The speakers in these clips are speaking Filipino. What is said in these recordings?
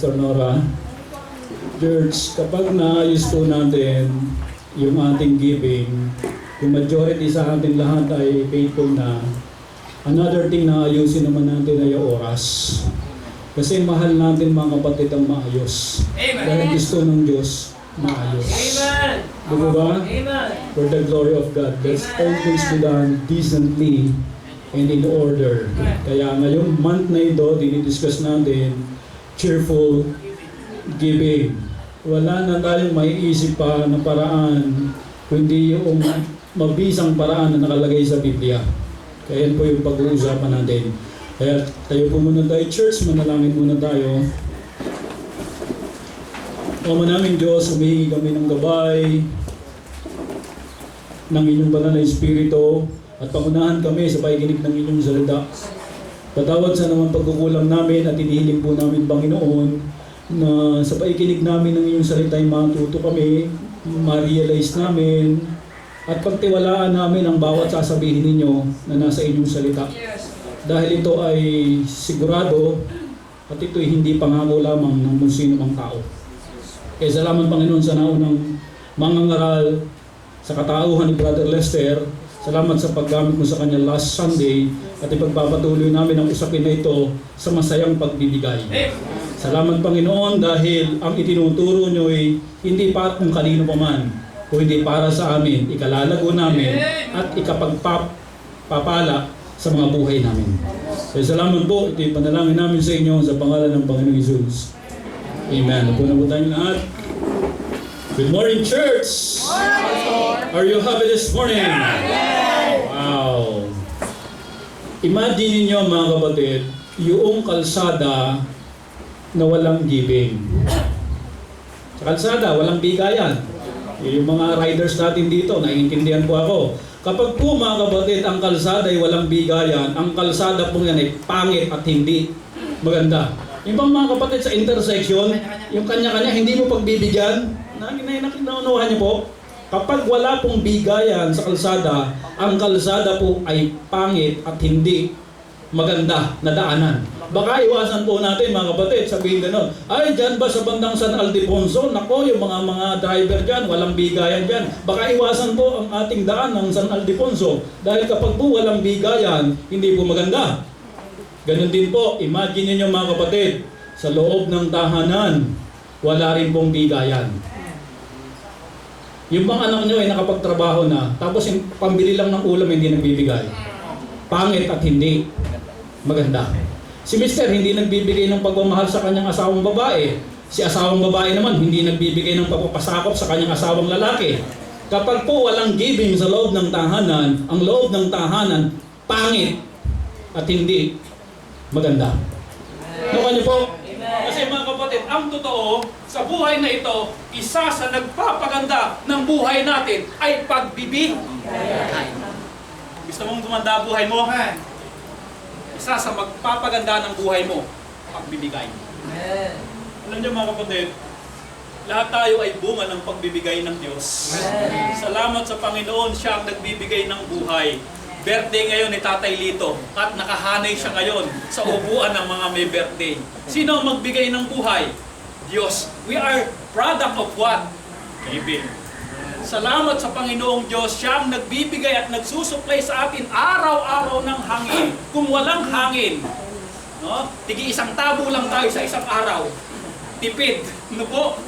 Pastor Nora. Church, kapag naayos po natin yung ating giving, yung majority sa ating lahat ay faithful na. Another thing na ayusin naman natin ay yung oras. Kasi mahal natin mga kapatid ang maayos. Amen. Dahil gusto ng Diyos maayos. Amen. Diba ba? Amen. For the glory of God, let's all things be done decently and in order. Kaya ngayong month na ito, dinidiscuss natin cheerful giving. Wala na tayong maiisip pa na paraan kundi yung mabisang paraan na nakalagay sa Biblia. Kaya yan po yung pag-uusapan natin. Kaya tayo po muna tayo, church, manalangin muna tayo. Ama namin Diyos, humihingi kami ng gabay ng inyong banal na Espiritu at pangunahan kami sa pakikinig ng inyong salita. Patawad sa naman pagkukulang namin at inihiling po namin, Panginoon, na sa pakikinig namin ng inyong salita ay matuto kami, ma-realize namin, at pagtiwalaan namin ang bawat sasabihin ninyo na nasa inyong salita. Dahil ito ay sigurado at ito ay hindi pangako lamang ng sino mang tao. Kaya salamat, Panginoon, sa naunang mangangaral sa katauhan ni Brother Lester. Salamat sa paggamit mo sa kanya last Sunday at ipagpapatuloy namin ang usapin na ito sa masayang pagbibigay. Salamat, Panginoon, dahil ang itinuturo nyo ay hindi para kung kanino pa man, kundi para sa amin, ikalalago namin at ikapagpapala sa mga buhay namin. Kaya salamat po, ito yung panalangin namin sa inyo sa pangalan ng Panginoong Jesus. Amen. Upo na po tayong lahat. Good morning, church! Are you happy this morning? Wow! Imagine ninyo, mga kapatid, yung kalsada na walang giving. Sa kalsada, walang bigayan. Yung mga riders natin dito, naiintindihan po ako. Kapag po, mga kapatid, ang kalsada ay walang bigayan, ang kalsada po yan ay pangit at hindi maganda. Yung bang mga kapatid sa intersection, yung kanya-kanya, hindi mo pagbibigyan, naunawahan niyo po, kapag wala pong bigayan sa kalsada, ang kalsada po ay pangit at hindi maganda na daanan. Baka iwasan po natin, mga kapatid, sabihin gano'n, ay dyan ba sa bandang San Ildefonso, nako yung mga driver dyan, walang bigayan dyan. Baka iwasan po ang ating daan ng San Ildefonso dahil kapag po walang bigayan, hindi po maganda. Ganun din po, imagine niyo mga kapatid, sa loob ng tahanan, wala rin pong bigayan. Yung mga anak nyo ay nakapagtrabaho na, tapos yung pambili lang ng ulam hindi nagbibigay. Pangit at hindi maganda. Si Mr. hindi nagbibigay ng pagmamahal sa kanyang asawang babae. Si asawang babae naman hindi nagbibigay ng pagpapasakop sa kanyang asawang lalaki. Kapag po walang giving sa loob ng tahanan, ang loob ng tahanan pangit at hindi maganda. Nakuha niyo po? Kasi mga kapatid, ang totoo sa buhay na ito, isa sa nagpapaganda ng buhay natin ay pagbibigay. Gusto mong gumanda buhay mo? Isa sa magpapaganda ng buhay mo, pagbibigay. Alam niyo mga kapatid, lahat tayo ay bunga ng pagbibigay ng Diyos. Salamat sa Panginoon, siya ang nagbibigay ng buhay. Birthday ngayon ni Tatay Lito at nakahanay siya ngayon sa upuan ng mga may birthday. Sino ang magbigay ng buhay? Diyos. We are product of what? Giving. Salamat sa Panginoong Diyos, siya ang nagbibigay at nagsusupply sa atin araw-araw ng hangin. Kung walang hangin, no? Tigi isang tabo lang tayo sa isang araw. Tipid. Ano po?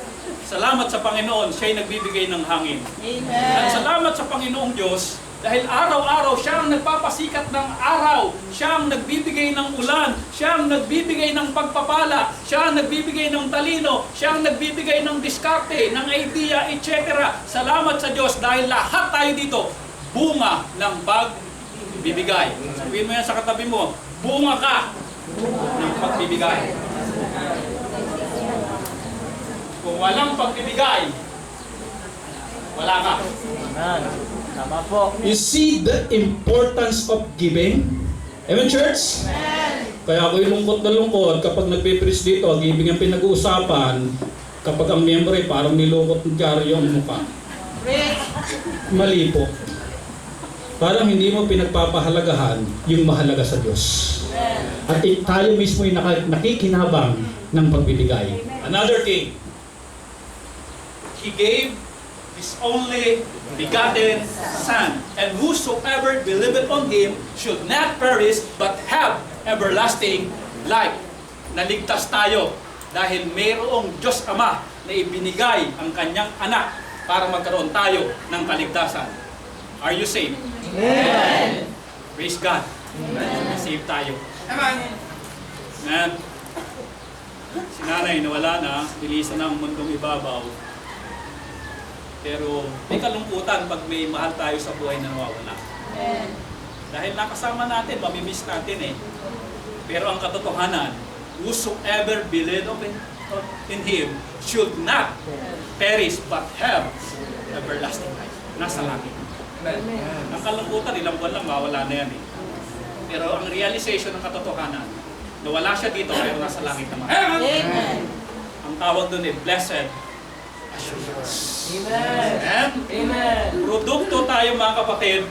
Salamat sa Panginoon, siya ay nagbibigay ng hangin. Amen. At salamat sa Panginoong Diyos, dahil araw-araw siya ang nagpapasikat ng araw, siya ang nagbibigay ng ulan, siya ang nagbibigay ng pagpapala, siya ang nagbibigay ng talino, siya ang nagbibigay ng diskarte, ng idea, etc. Salamat sa Diyos dahil lahat tayo dito, bunga ng pagbibigay. Sabihin mo yan sa katabi mo, bunga ka ng pagbibigay. Kung walang pagbibigay, wala ka. Tama po. You see the importance of giving? Amen, church? Kaya ako'y lungkot na lungkot kapag nagpe-preach dito, giving ang pinag-uusapan, kapag ang miyembro ay parang nilungkot ng dyaryo ang mukha. Mali po. Parang hindi mo pinagpapahalagahan yung mahalaga sa Diyos. At tayo mismo ay nakikinabang ng pagbibigay. Another king. He gave His only begotten Son, and whosoever believeth on Him should not perish, but have everlasting life. Naligtas tayo dahil mayroong Diyos Ama na ibinigay ang kanyang anak para magkaroon tayo ng kaligtasan. Are you saved? Amen. Praise God. Saved tayo. Amen. Amen. Si nanay nawala na, bilisan na ang mundong ibabaw. Pero may kalungkutan pag may mahal tayo sa buhay na nawawala. Dahil nakasama natin, mamimiss natin eh. Pero ang katotohanan, whosoever believe in Him should not perish but have everlasting life. Nasa langit. Ang kalungkutan, ilang buwan lang, mawala na yan eh. Pero ang realization ng katotohanan, nawala siya dito, pero nasa langit naman. Amen. Ang tawag doon eh, blessed assurance. Amen. Amen? Amen. Produkto tayo mga kapatid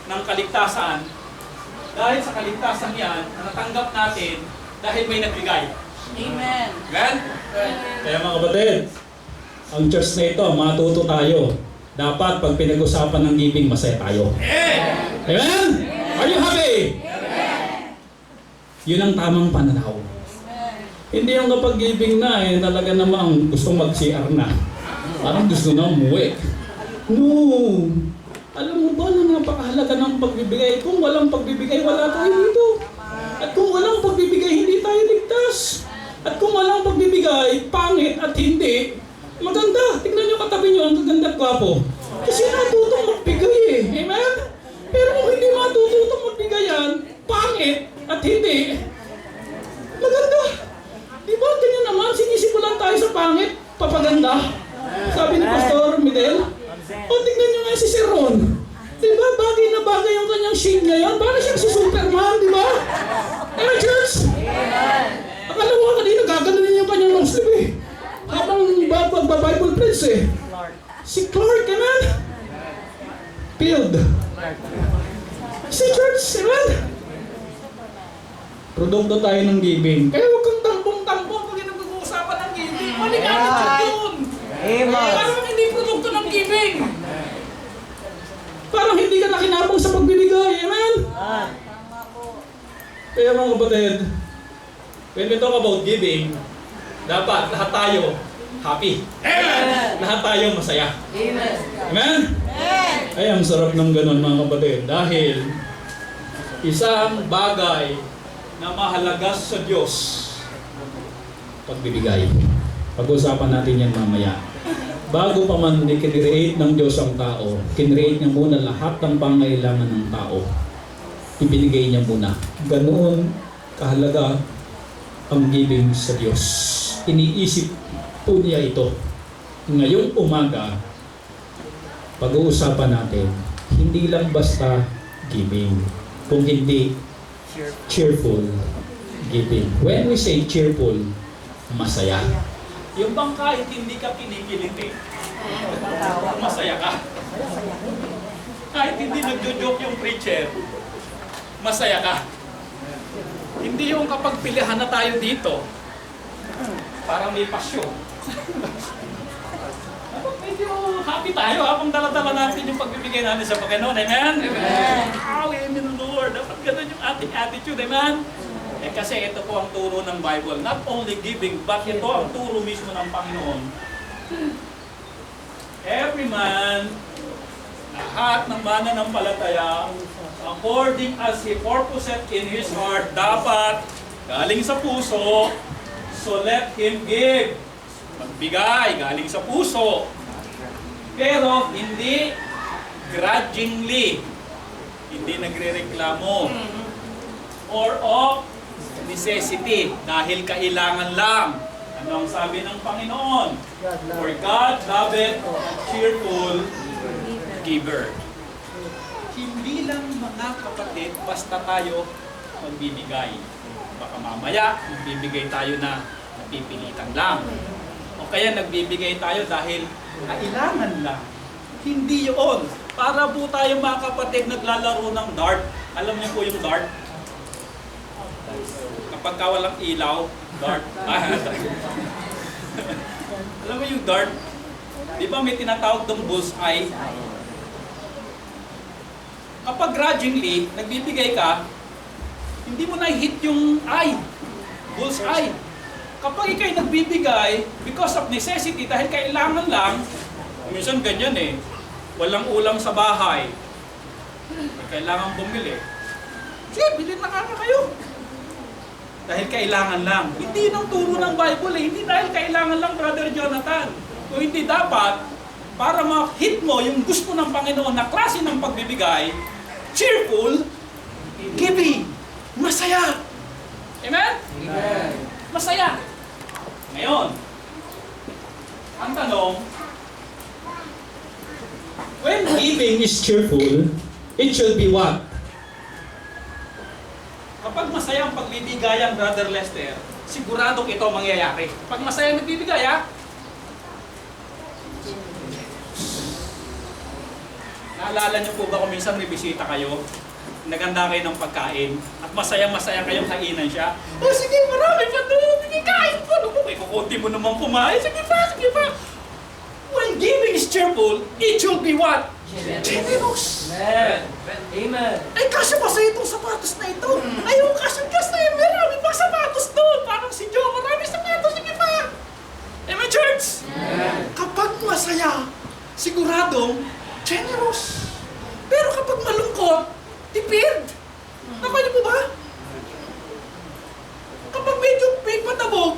ng kaligtasan dahil sa kaligtasan yan na natanggap natin dahil may nagbigay. Amen. Amen? Kaya mga kapatid, ang church na ito, matuto tayo. Dapat pag pinag-usapan ng giving, masaya tayo. Amen? Are you happy? Yun ang tamang pananaw. Hindi yung kapag giving na talaga namang gustong mag-CR na. Parang gusto na umuwi. No! Alam mo ba na napakahalaga ng pagbibigay? Kung walang pagbibigay, wala tayo dito. At kung walang pagbibigay, hindi tayo ligtas. At kung walang pagbibigay, pangit at hindi, maganda. Tignan nyo katabi nyo, ang gaganda at gwapo. Kasi natutong magbigay eh. Amen? Pero kung hindi matututong magbigay yan, pangit at hindi, maganda. Di ba? Ganyan naman, sinisimulan tayo sa pangit, papaganda. Sabi ni Pastor Midel, o tignan nyo nga si Sir Ron. Di ba? Bagay na bagay yung kanyang shade ngayon. Parang siyang si Superman, di ba? Amen, church? Akala mo kanina, gaganunin yung kanyang long sleeve eh. Habang Bible friends eh. Si Clark, amen? Field. Si church, amen? Produkto tayo ng giving. Kaya huwag kang tampong-tampong pag nag-uusapan ng giving. Maling attitude yun. Amen. Parang hindi produkto ng giving. Parang hindi ka nakinabang sa pagbibigay. Amen? Kaya mga kapatid, when we talk about giving, dapat lahat tayo happy. Amen. Lahat tayo masaya. Amen. Amen? Ay, ang sarap ng ganun mga kapatid. Dahil isang bagay na mahalaga sa Diyos, pagbibigay. Pag-usapan natin yan mamaya. Bago pa man kinreate ng Diyos ang tao, kinreate niya muna lahat ng pangailangan ng tao. Ibinigay niya muna. Ganoon kahalaga ang giving sa Diyos. Iniisip po niya ito. Ngayong umaga, pag-uusapan natin, hindi lang basta giving, kung hindi cheerful giving. When we say cheerful, masaya. Yung bang kahit hindi ka kinikiliti, masaya ka. Kahit hindi nagjo-joke yung preacher, masaya ka. Hindi yung kapag pilihan na tayo dito, parang may pasyon. Medyo happy tayo habang dala-dala natin yung pagbibigay natin sa Panginoon. Amen? Amen. Amen, Lord. Dapat ganun yung ating attitude. Amen? Eh kasi ito po ang turo ng Bible. Not only giving, but ito ang turo mismo ng Panginoon. Every man, lahat ng mananampalataya, according as he purposeth in his heart, dapat galing sa puso, so let him give. Magbigay, galing sa puso. Pero hindi grudgingly, hindi nagre-reklamo, or of necessity, dahil kailangan lang. Ano ang sabi ng Panginoon? For God loveth a cheerful giver. Hindi lang mga kapatid, basta tayo magbibigay. Baka mamaya, magbibigay tayo na napipilitan lang. O kaya nagbibigay tayo dahil kailangan lang. Hindi yun. Para po tayo mga kapatid naglalaro ng dart. Alam niyo po yung dart? pagka walang ilaw, dart. Alam mo yung dart? Di ba may tinatawag dong bullseye? Kapag grudgingly, nagbibigay ka, hindi mo na-hit yung eye, bullseye. Kapag ikay nagbibigay, because of necessity, dahil kailangan lang, minsan ganyan eh, walang ulam sa bahay, may kailangan bumili. Sige, bilhin na nga kayo. Dahil kailangan lang. Hindi nang turo ng Bible eh, hindi dahil kailangan lang, Brother Jonathan. Kung hindi dapat, para ma-hit mo yung gusto ng Panginoon na klase ng pagbibigay, cheerful, giving, masaya. Amen? Amen. Masaya. Ngayon, ang tanong, When giving is cheerful, it should be what? kapag masaya ang pagbibigayan, Brother Lester, siguradong ito mangyayari. Pag masaya ang nagbibigay, ha? Naalala niyo po ba kung minsan may bisita kayo, naganda kayo ng pagkain, at masaya-masaya kayong kainan siya? Oh, sige, marami pa doon. Sige, kain po. Ano po, may kukunti mo naman pumain. Sige pa, sige pa. When giving is cheerful, it should be what? Generous. Amen. Amen. Ay, kasya ba sa'yo itong sapatos na ito? Ayaw, kasya-kas na yun. Marami pang sapatos doon. Parang si Joe, marami sapatos. Sige pa. Amen, church? Kapag masaya, siguradong generous. Pero kapag malungkot, tipid. Nakuha niyo po ba? Kapag medyo may patabog,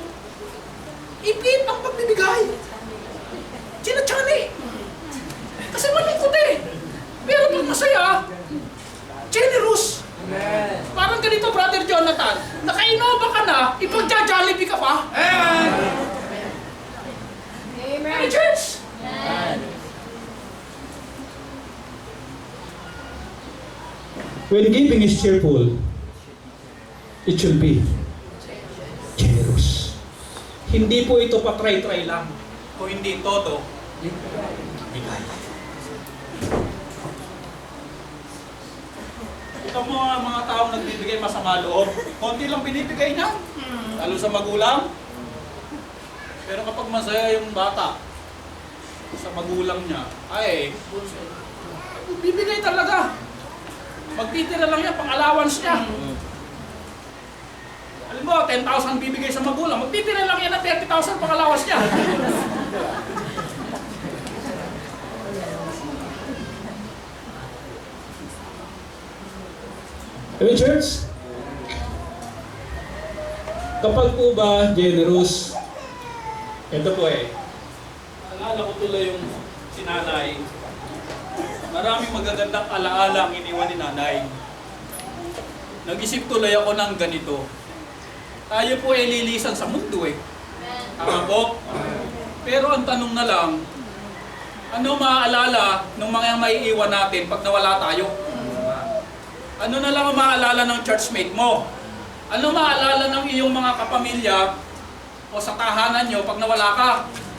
ipit ang pagbibigay. Chinachani. Kasi malungkot eh. Pero pag masaya, generous. Amen. Parang ganito, Brother Jonathan. Naka-Innova ka na, ipagja-Jollibee ka pa. Amen. Amen, church? Amen. When giving is cheerful, it should be generous. Hindi po ito pa-try-try lang. Kung hindi todo, bigay. Ito mga taong nagbibigay masama loob, konti lang binibigay niya. Lalo sa magulang. Pero kapag masaya yung bata sa magulang niya, ay, bibigay talaga. Magtitira lang yan, pang-allowance niya. Alam mo, 10,000 bibigay sa magulang, magtitira lang yan na 30,000 pang-allowance niya. Amen, church? Kapag po ba generous, Ito po eh. Alala ko tuloy yung sinanay. Maraming magagandang alaala ang iniwan ni nanay. Nag-isip tuloy ako ng ganito. Tayo po ay lilisan sa mundo eh. Tama po? Pero ang tanong na lang, ano maaalala ng mga maiiwan natin pag nawala tayo? Ano na lang ang maaalala ng churchmate mo? Ano maaalala ng iyong mga kapamilya o sa tahanan nyo pag nawala ka?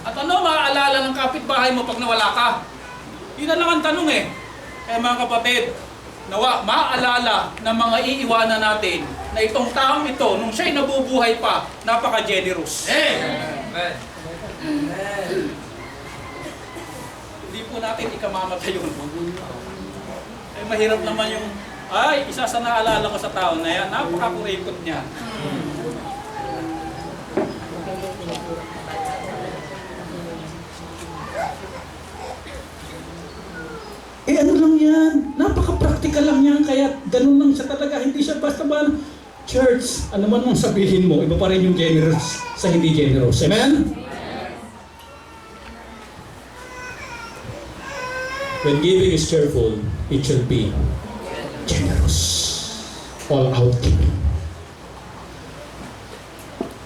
At ano maaalala ng kapitbahay mo pag nawala ka? Yun na lang ang tanong eh. Kaya mga kapatid, maaalala ng mga iiwanan natin na itong taong ito, nung siya'y nabubuhay pa, napaka-generous. Amen. Hindi po natin ikamamatay yun. Ay mahirap naman yung, ay, isa sa naalala ko sa tao na yan, napaka-kurikot niya. eh ano lang yan? Napaka-practical lang yan, kaya ganun lang siya talaga. Hindi siya basta ba, church, ano man mong sabihin mo, iba pa rin yung generous sa hindi generous. Amen? When giving is cheerful, it should be generous. All out giving.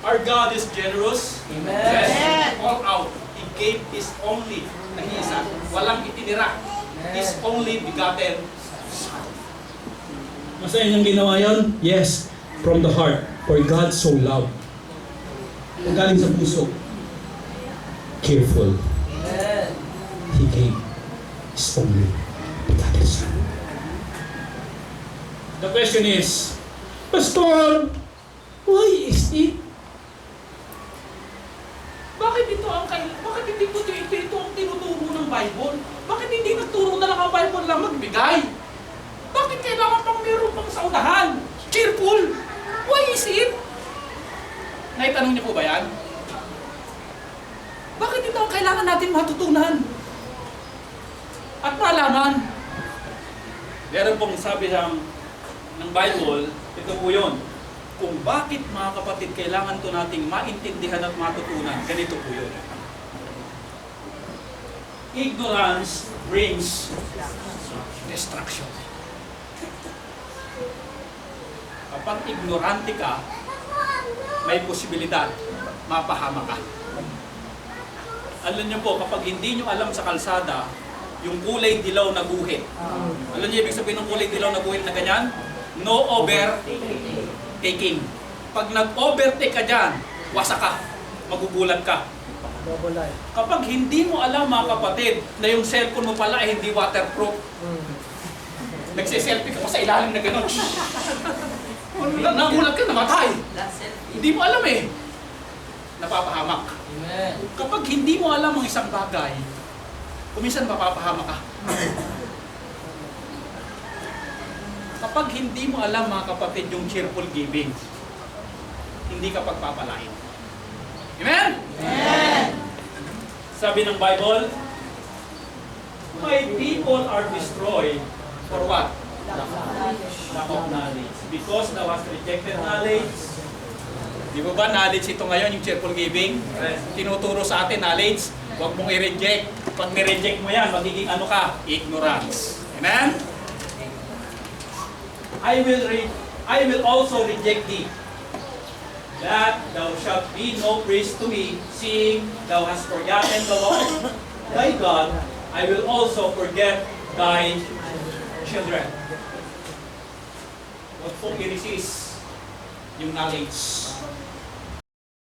Our God is generous. Amen. All out. He gave His only na isa. Walang itinira. His only begotten. Masaya niyang ginawa yun? Yes, from the heart. For God so loved. Kung galing sa puso. Careful. Amen. He gave His only begotten Son. The question is, Pastor, Why is it? Bakit hindi po ito ang tinuturo ng Bible? Bakit hindi nagturo na lang ang Bible lang magbigay? Bakit kailangan pang meron pang saunahan? Cheerful! Why is it? Naitanong niyo po ba yan? Bakit ito ang kailangan natin matutunan? At malaman? Meron pong sabi ng Bible, ito po yun. Kung bakit mga kapatid kailangan to nating maintindihan at matutunan, ganito po yun. Ignorance brings destruction. Kapag ignorante ka, may posibilidad mapahama ka. Alam niyo po, kapag hindi niyo alam sa kalsada, yung kulay dilaw na guhit. Alam niyo ibig sabihin ng kulay dilaw na guhit na ganyan? No overtaking. Pag nag-overtake ka dyan, wasa ka, magugulat ka. Kapag hindi mo alam mga kapatid na yung cellphone mo pala ay hindi waterproof, nagsiselfie ka pa sa ilalim na gano'n. Nagulat ka, namatay. Hindi mo alam eh. Napapahamak. Amen. Kapag hindi mo alam ang isang bagay, kuminsan mapapahamak ka. Kapag hindi mo alam mga kapatid yung cheerful giving, hindi ka pagpapalain. Amen? Amen. Sabi ng Bible, my people are destroyed for what? Lack of knowledge. Because thou hast rejected knowledge. Di ba knowledge ito ngayon, yung cheerful giving? Tinuturo sa atin knowledge. Huwag mong i-reject. Pag ni-reject mo yan, magiging ano ka? Ignorance. Amen? I will also reject thee, that thou shalt be no priest to me, seeing thou hast forgotten the law of thy God. I will also forget thy children. Huwag pong i-resist yung knowledge.